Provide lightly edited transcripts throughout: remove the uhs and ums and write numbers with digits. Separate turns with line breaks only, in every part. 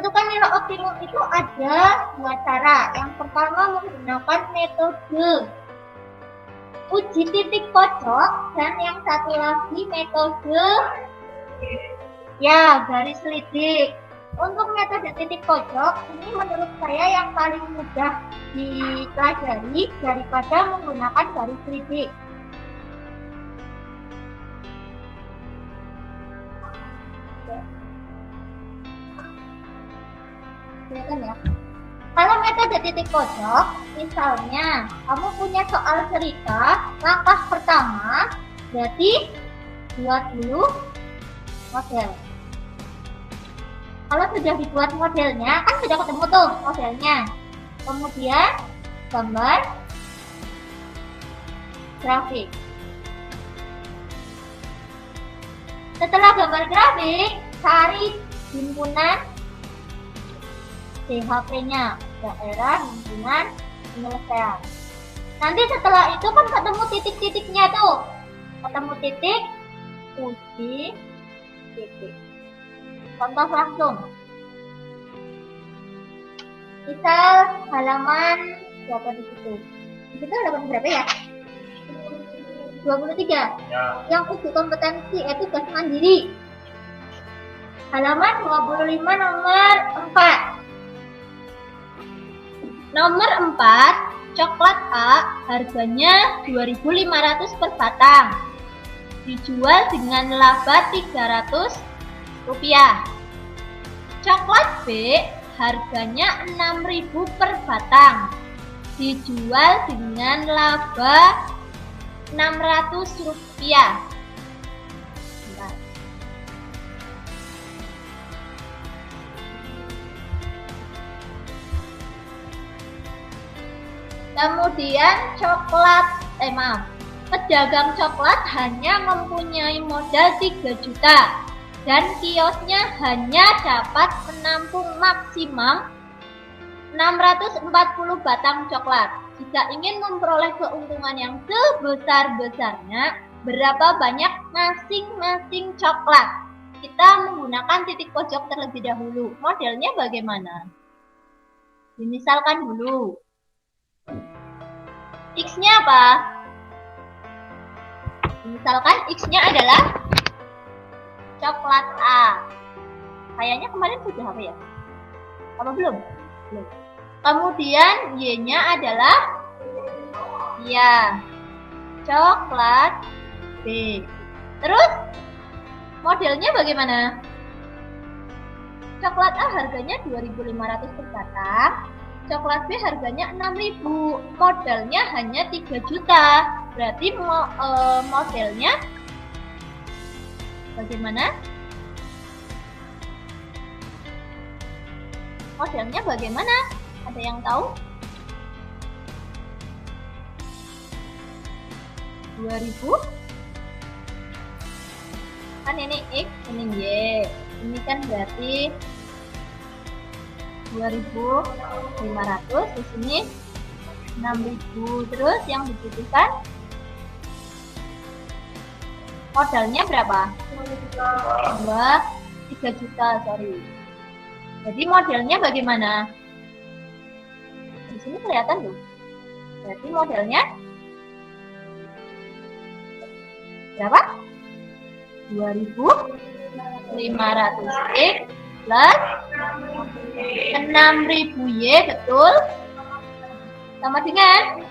menentukan nilai optimum itu ada dua cara. Yang pertama menggunakan metode uji titik pojok dan yang satu lagi metode garis lidik. Untuk metode titik pojok ini menurut saya yang paling mudah dipelajari daripada menggunakan garis lidik. Kelihatan ya? Kalau metode titik pojok, misalnya kamu punya soal cerita, langkah pertama berarti buat dulu model. Kalau sudah dibuat modelnya, kan sudah ketemu tuh modelnya. Kemudian gambar grafik. Setelah gambar grafik, cari himpunan DHP-nya, daerah himpunan penyelesaian. Nanti setelah itu kan ketemu titik-titiknya tuh. Ketemu titik, uji titik. Contoh langsung. Misal halaman berapa di situ? Di situ halaman berapa ya? 23. Ya. Yang uji kompetensi itu tugas mandiri. Halaman 25 nomor 4. Nomor 4, coklat A harganya 2.500 per batang. Dijual dengan laba 300 rupiah. Coklat B harganya 6.000 per batang. Dijual dengan laba 600 rupiah. Kemudian pedagang coklat hanya mempunyai modal 3 juta dan kiosnya hanya dapat menampung maksimum 640 batang coklat. Jika ingin memperoleh keuntungan yang sebesar-besarnya, berapa banyak masing-masing coklat? Kita menggunakan titik pojok terlebih dahulu. Modelnya bagaimana? Dimisalkan dulu. X-nya apa? Misalkan X-nya adalah coklat A. Kayaknya kemarin sudah apa ya? Apa belum? Belum. Kemudian Y-nya adalah coklat B. Terus modelnya bagaimana? Coklat A harganya 2.500 per batang. Coklat B harganya 6.000, modalnya hanya 3 juta. Berarti modelnya bagaimana? Modelnya bagaimana? Ada yang tahu? 2000? Kan ini X, ini Y. Ini kan berarti 2.500, di sini 6.000. Terus yang dibutuhkan modalnya berapa? 3 juta, sorry. Jadi modelnya bagaimana? Di sini kelihatan tuh. Berarti modelnya berapa? 2.500 X plus 6.000 Y, betul? Sama dengan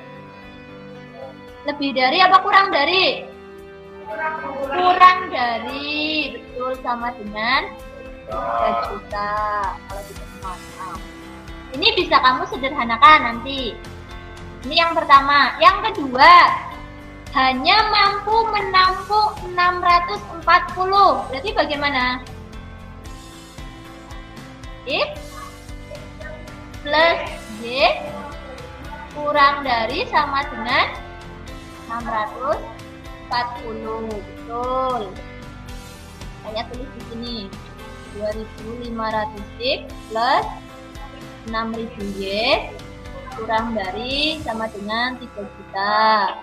lebih dari apa kurang dari? Kurang dari, betul, sama dengan 3 juta. Kalau tidak maaf. Ini bisa kamu sederhanakan nanti. Ini yang pertama. Yang kedua, hanya mampu menampung 640. Berarti bagaimana? X plus Y kurang dari sama dengan 640. Betul. Saya tulis di sini. 2.500 X plus 6.000 Y kurang dari sama dengan 3 juta.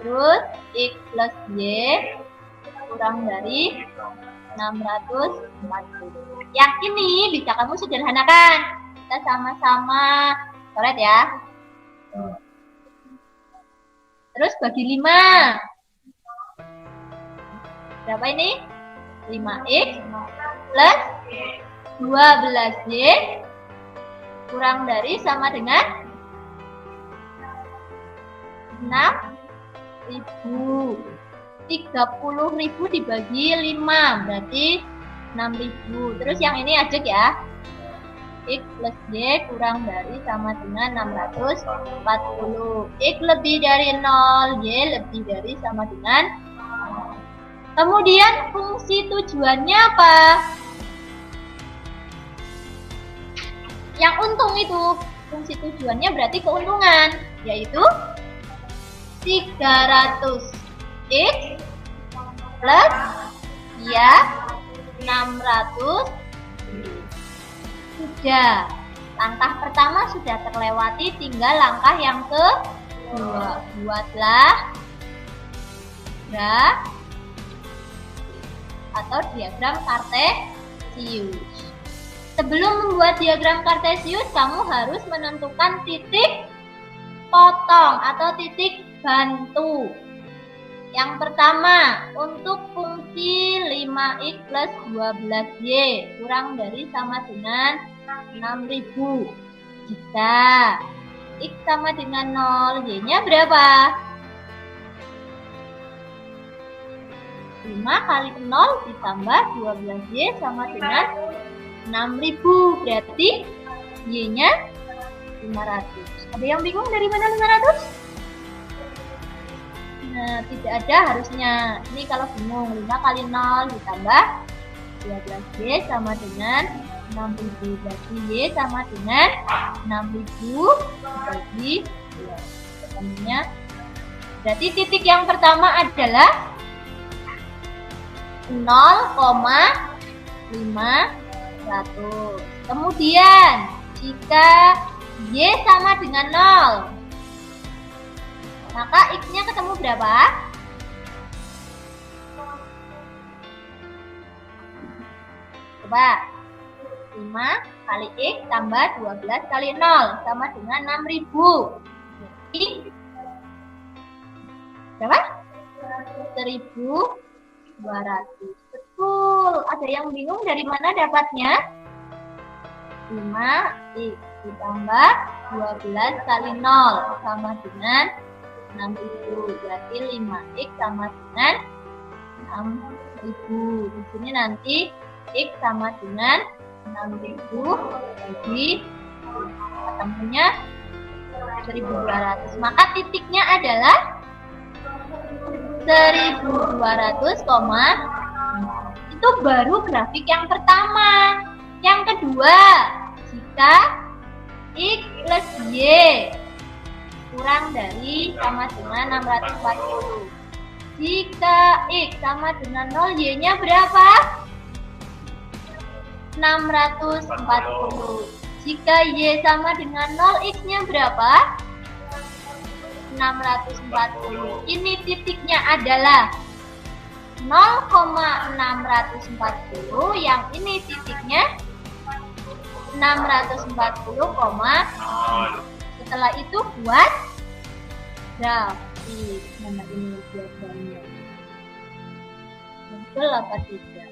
Terus X plus Y kurang dari 640. Yang ini bisa kamu sederhanakan. Kita sama-sama coret ya. Terus bagi 5. Berapa ini? 5x plus 12y kurang dari sama dengan 6.000. 30.000 dibagi 5 berarti 6.000. Terus yang ini ajak ya. X plus Y kurang dari sama dengan 640. X lebih dari 0, Y lebih dari sama dengan 0. Kemudian fungsi tujuannya apa? Yang untung itu, fungsi tujuannya berarti keuntungan, yaitu 300x plus ya 600. Sudah, langkah pertama sudah terlewati, tinggal langkah yang kedua. Buatlah graf atau diagram kartesius. Sebelum membuat diagram kartesius, kamu harus menentukan titik potong atau titik bantu. Yang pertama, untuk fungsi 5x plus 12y kurang dari sama dengan 6.000. Jika x sama dengan 0, y-nya berapa? 5 kali 0 ditambah 12y sama dengan 6.000. Berarti y-nya 500. Ada yang bingung dari mana 500? Nah, tidak ada harusnya. Ini kalau bingung, 5 kali 0 ditambah 12y sama dengan 6.000. Berarti y sama dengan 6.000 dibagi 2. Ketemunya. Berarti titik yang pertama adalah 0,500. Kemudian, jika y sama dengan 0, maka x-nya ketemu berapa? Coba. 5 kali x tambah 12 kali 0 sama dengan 6.000. Ini berapa? 1.200. Betul. Ada yang bingung dari mana dapatnya? 5x ditambah 12 kali 0 sama dengan 6.000. Berarti 5x sama dengan 6.000. Di sini nanti x sama dengan 6.000 bagi ketemunya 1.200. Maka titiknya adalah 1.200, itu baru grafik yang pertama. Yang kedua, jika x plus y kurang dari sama dengan 640. Jika x sama dengan 0, y-nya berapa? 640. Jika y sama dengan 0, x-nya berapa? 640. Ini titiknya adalah 0,640. Yang ini titiknya 640, setelah itu buat grafik. Mana ini diagramnya? Betul apa tidak?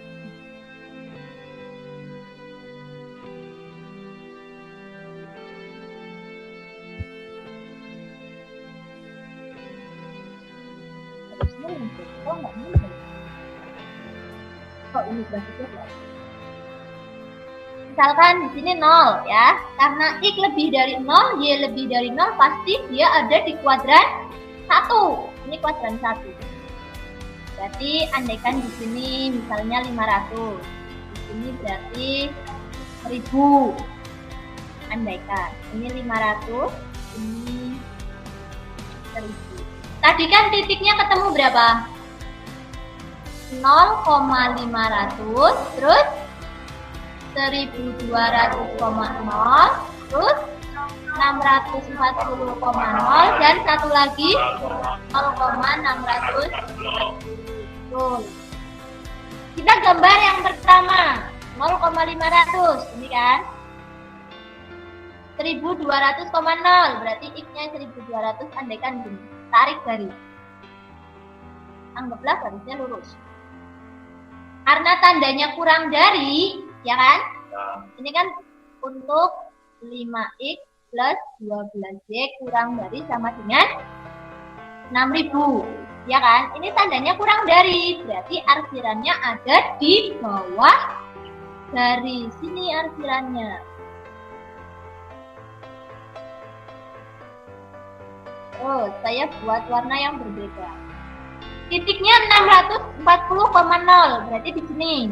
Harusnya muncul. Kok nggak muncul? Kok ini grafiknya nggak? Misalkan di sini 0 ya, karena x lebih dari 0, y lebih dari 0, pasti dia ada di kuadran 1. Ini kuadran 1. Berarti andaikan di sini misalnya 500. Di sini berarti 1000. Andaikan ini 500, ini 1000. Tadi kan titiknya ketemu berapa? 0,500, terus 1.200,0, terus 640,0 dan satu lagi 0,640. Kita gambar yang pertama 0,500 ini kan 1200,0 berarti X-nya 1200, andaikan gini, tarik garis, anggaplah garisnya lurus karena tandanya kurang dari, ya kan, ini kan untuk 5X plus 12Y kurang dari sama dengan 6000, ya kan, ini tandanya kurang dari, berarti arsirannya ada di bawah garis, sini arsirannya. Oh, saya buat warna yang berbeda. Titiknya 640,0 berarti di sini.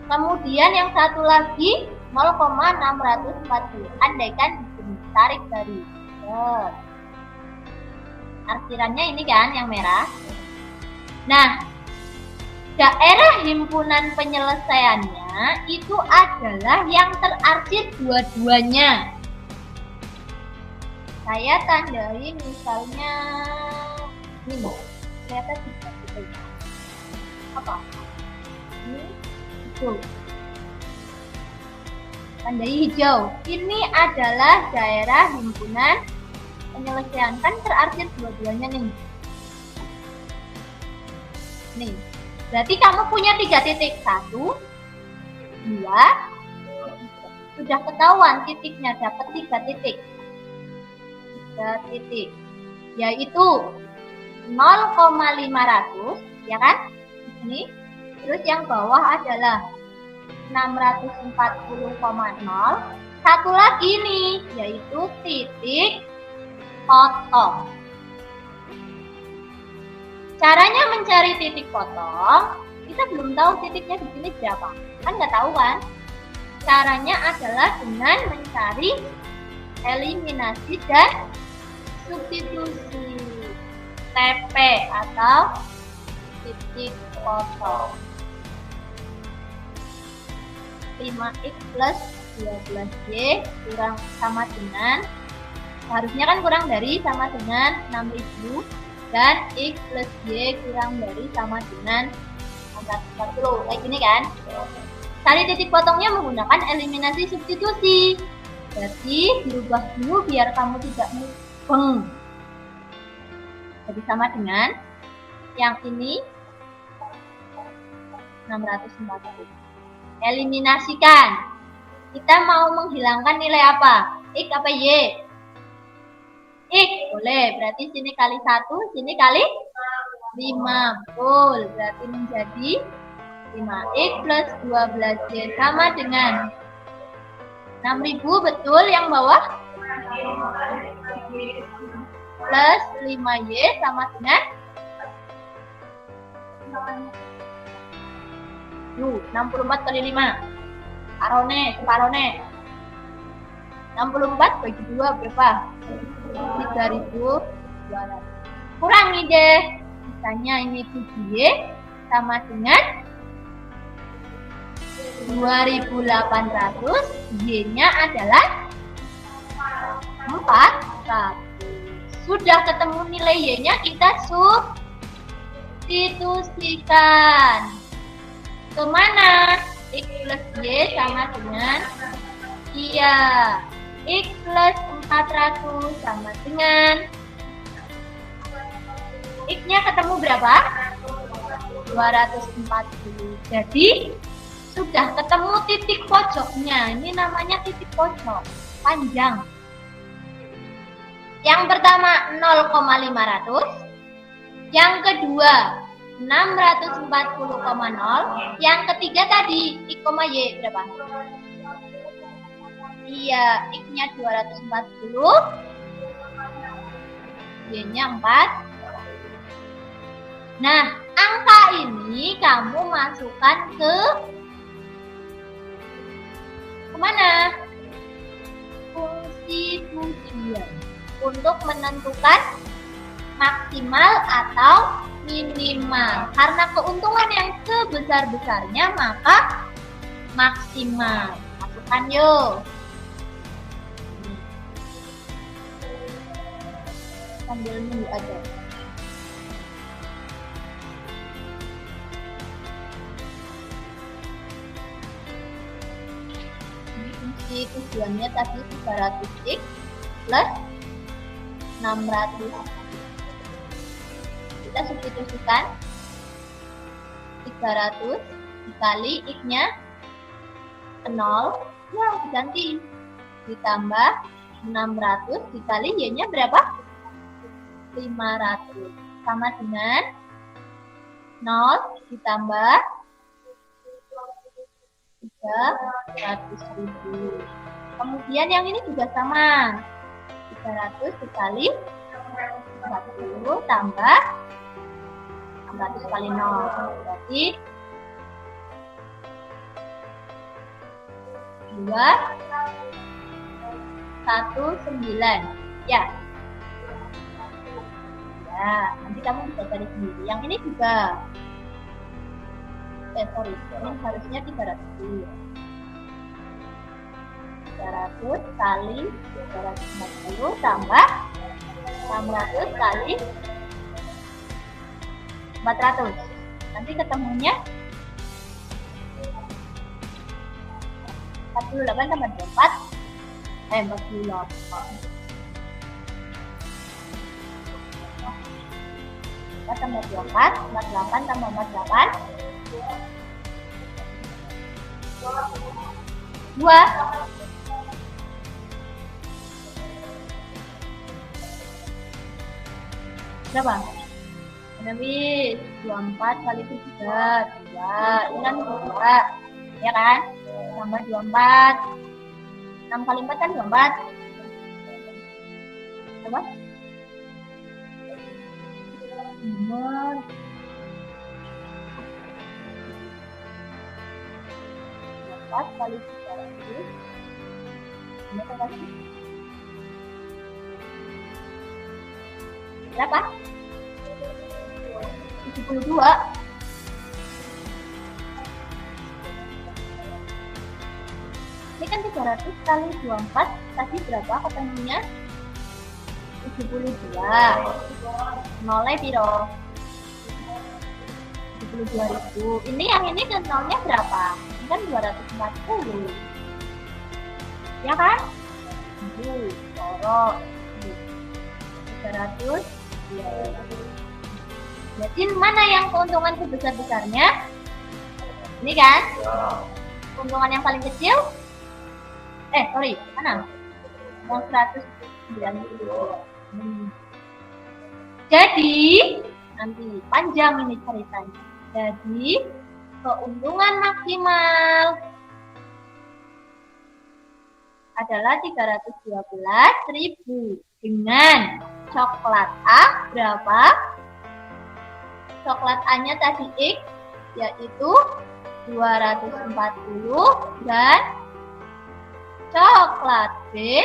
Kemudian yang satu lagi 0,640. Andaikan di sini, tarik garis. Arsirannya ini kan yang merah. Nah, daerah himpunan penyelesaiannya itu adalah yang terarsir dua-duanya. Saya tandai misalnya ini, ternyata tidak gitu. Apa? Ini hijau. Tandai hijau. Ini adalah daerah himpunan penyelesaian, kan terarsir dua-duanya nih. Nih, berarti kamu punya 3 titik, 1, 2, sudah ketahuan titiknya, dapat 3 titik. 3 titik, yaitu 0,500, ya kan? Ini. Terus yang bawah adalah 640,0. Satu lagi nih, yaitu titik potong. Caranya mencari titik potong, kita belum tahu titiknya di sini berapa, kan nggak tahu kan? Caranya adalah dengan mencari eliminasi dan substitusi, TP atau titik potong. 5X plus 12Y kurang sama dengan, harusnya kan kurang dari sama dengan 6000, dan X plus Y kurang dari sama dengan 140, kayak gini kan. Cari titik potongnya menggunakan eliminasi substitusi. Berarti dirubah dulu biar kamu tidak mubeng. Jadi sama dengan yang ini 640. Eliminasikan. Kita mau menghilangkan nilai apa? X apa Y? X, boleh. Berarti sini kali 1, sini kali 5. Betul. Berarti menjadi 5X plus 12Y sama dengan 6000, betul yang bawah? Plus 5Y sama dengan 64 kali 5. Separone. 64 bagi 2 berapa? 3200. Kurangi deh. Misalnya ini 7Y sama dengan 2800, Y-nya adalah 400. Sudah ketemu nilai Y-nya, kita substitusikan. Kemana? X plus Y sama dengan, iya, X plus 400 sama dengan, X-nya ketemu berapa? 240. Jadi sudah ketemu titik pojoknya. Ini namanya titik pojok panjang. Yang pertama 0,500. Yang kedua 640,0. Yang ketiga tadi X, Y berapa? Iya, X-nya 240. Y-nya 4. Nah, angka ini kamu masukkan ke kemana? Fungsi tujuan untuk menentukan maksimal atau minimal. Karena keuntungan yang sebesar-besarnya maka maksimal. Masukkan yuk. Sambil nunggu aja. tujuannya tadi 300x plus 600. Kita substitusikan 300 dikali x-nya 0, ya diganti, ditambah 600 dikali y-nya berapa? 500 sama dengan 0 ditambah 300.000. Kemudian yang ini juga sama, 300 dikali 40 tambah 600 kali 0, berarti 219. Ya. Ya, nanti kamu bisa cari sendiri. Yang ini juga. Sorry, ini harusnya 300. 300 kali 340 tambah 600 kali 400. Nanti ketemunya 48 tambah 24. 48. 4 tambah 24, 48 tambah 48. 2. Berapa? Habis 24 kali 3, 2. Ini kan 2, ya kan? Tambah 24. 6 kali 4 kan 24. Apa? Nomor 4 kali 300. Ini apa sih? Berapa? 72. Ini kan 300 kali 24 tadi berapa ketemunya? 72. Nolnya piro? 72.000. Ini yang ini kan nolnya berapa? Ini kan 240. Ya kan? Sorok 300. Jadi mana yang keuntungan sebesar-besarnya? Ini kan? Keuntungan yang paling kecil? Sorry, mana? Yang 192. Jadi, nanti panjang ini ceritanya. Jadi, keuntungan maksimal adalah 312.000 dengan coklat A berapa? Coklat A-nya tadi X yaitu 240 dan coklat B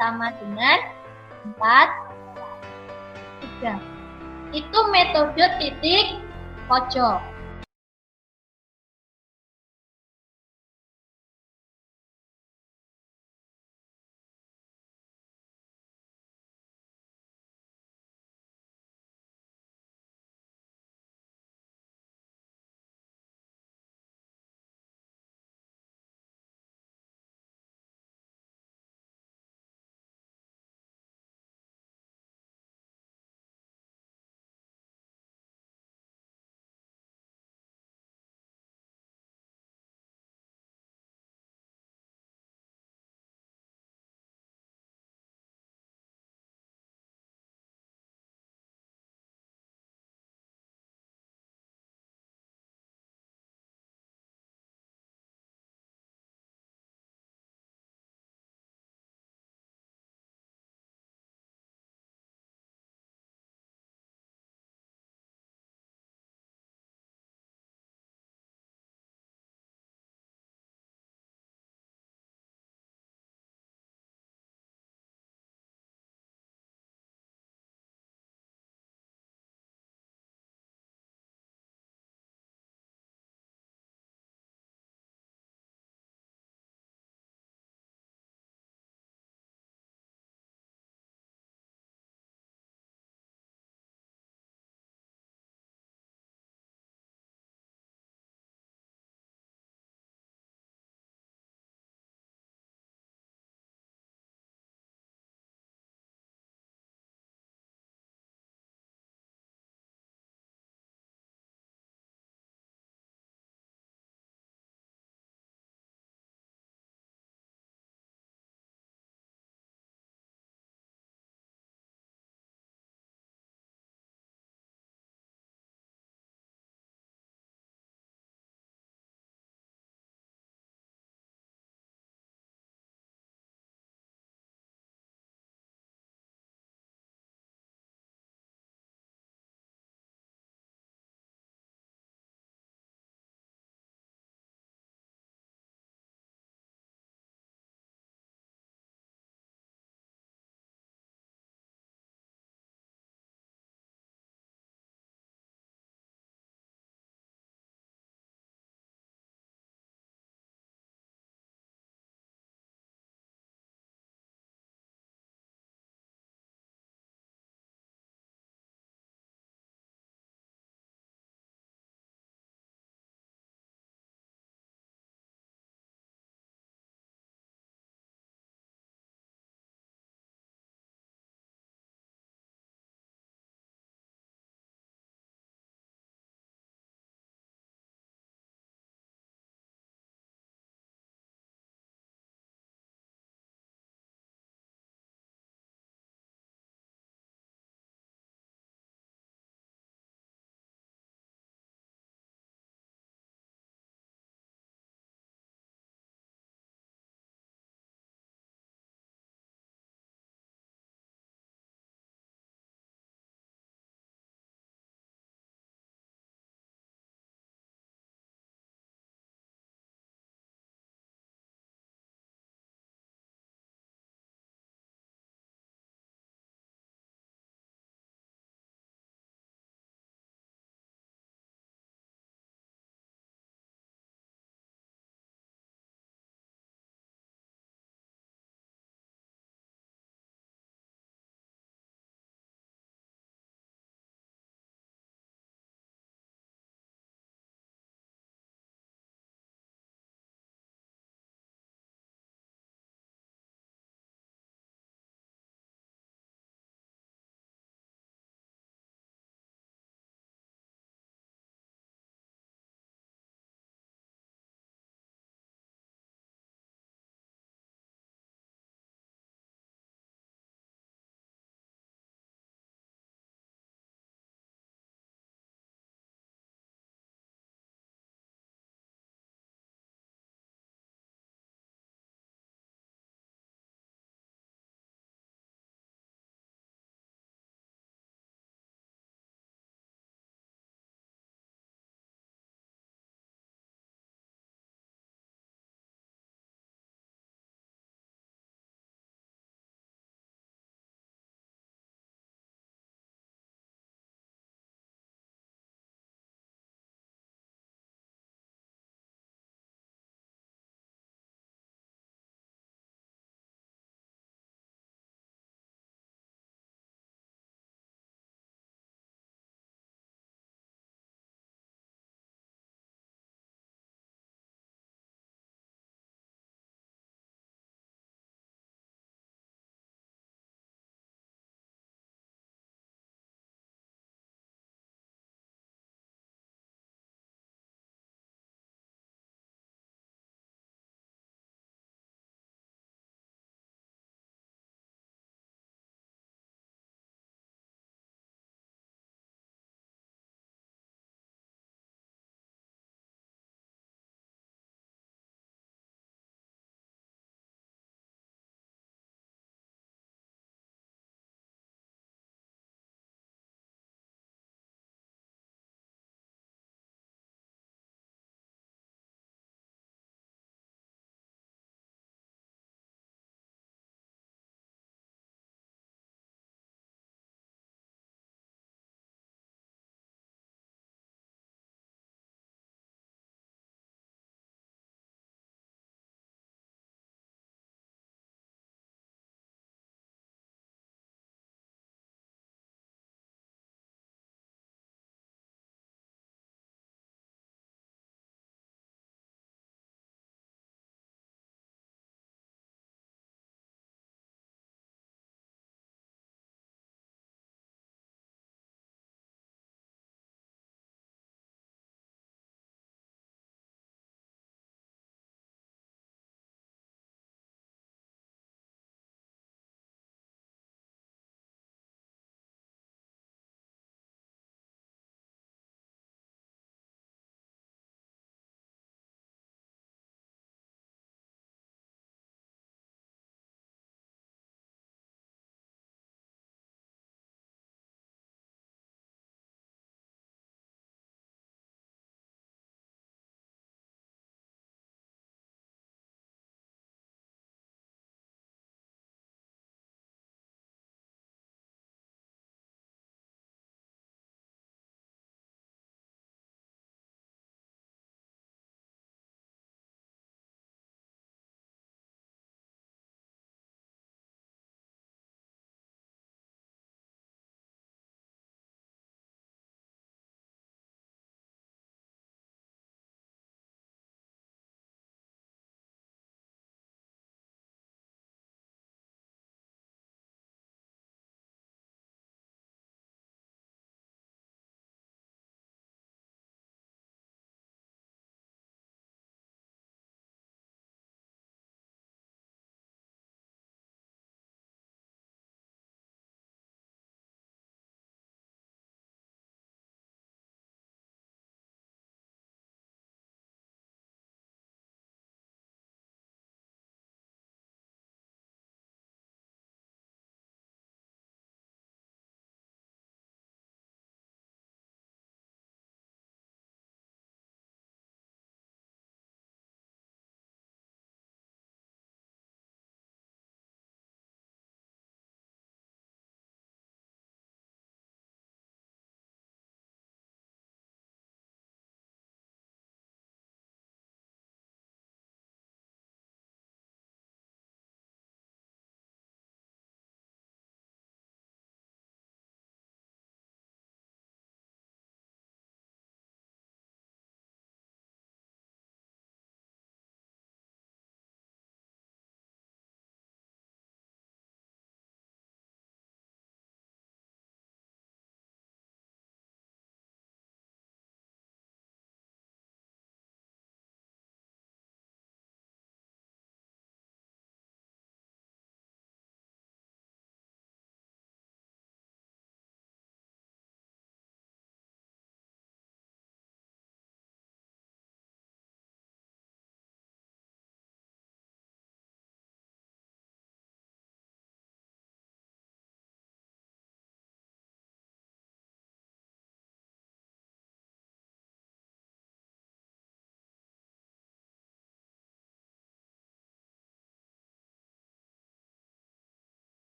sama dengan 4. Itu metode titik pojok.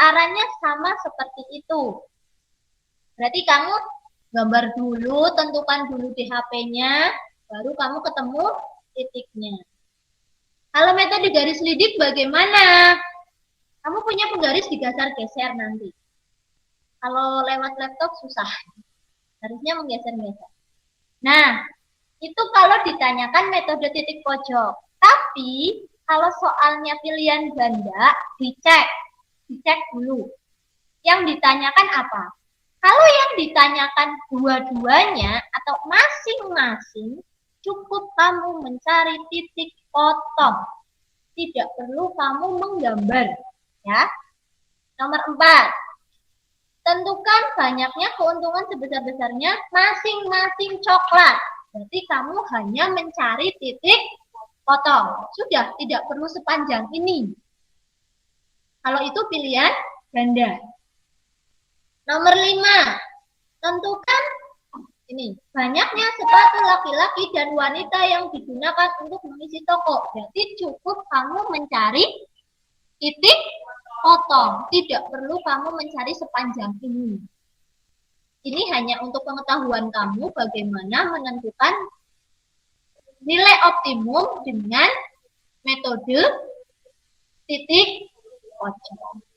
caranya sama seperti itu. Berarti kamu gambar dulu, tentukan dulu di HP-nya, baru kamu ketemu titiknya. Kalau metode garis lidik bagaimana? Kamu punya penggaris digeser-geser nanti. Kalau lewat laptop susah. Harusnya menggeser-geser. Nah, itu kalau ditanyakan metode titik pojok. Tapi, kalau soalnya pilihan ganda, dicek dulu. Yang ditanyakan apa? Kalau yang ditanyakan dua-duanya atau masing-masing, cukup kamu mencari titik potong. Tidak perlu kamu menggambar. Ya. Nomor 4. Tentukan banyaknya keuntungan sebesar-besarnya masing-masing coklat. Berarti kamu hanya mencari titik potong. Sudah, tidak perlu sepanjang ini. Kalau itu pilihan ganda. Nomor 5. Tentukan ini banyaknya sepatu laki-laki dan wanita yang digunakan untuk mengisi toko. Jadi cukup kamu mencari titik potong. Tidak perlu kamu mencari sepanjang ini. Ini hanya untuk pengetahuan kamu bagaimana menentukan nilai optimum dengan metode titik pojok.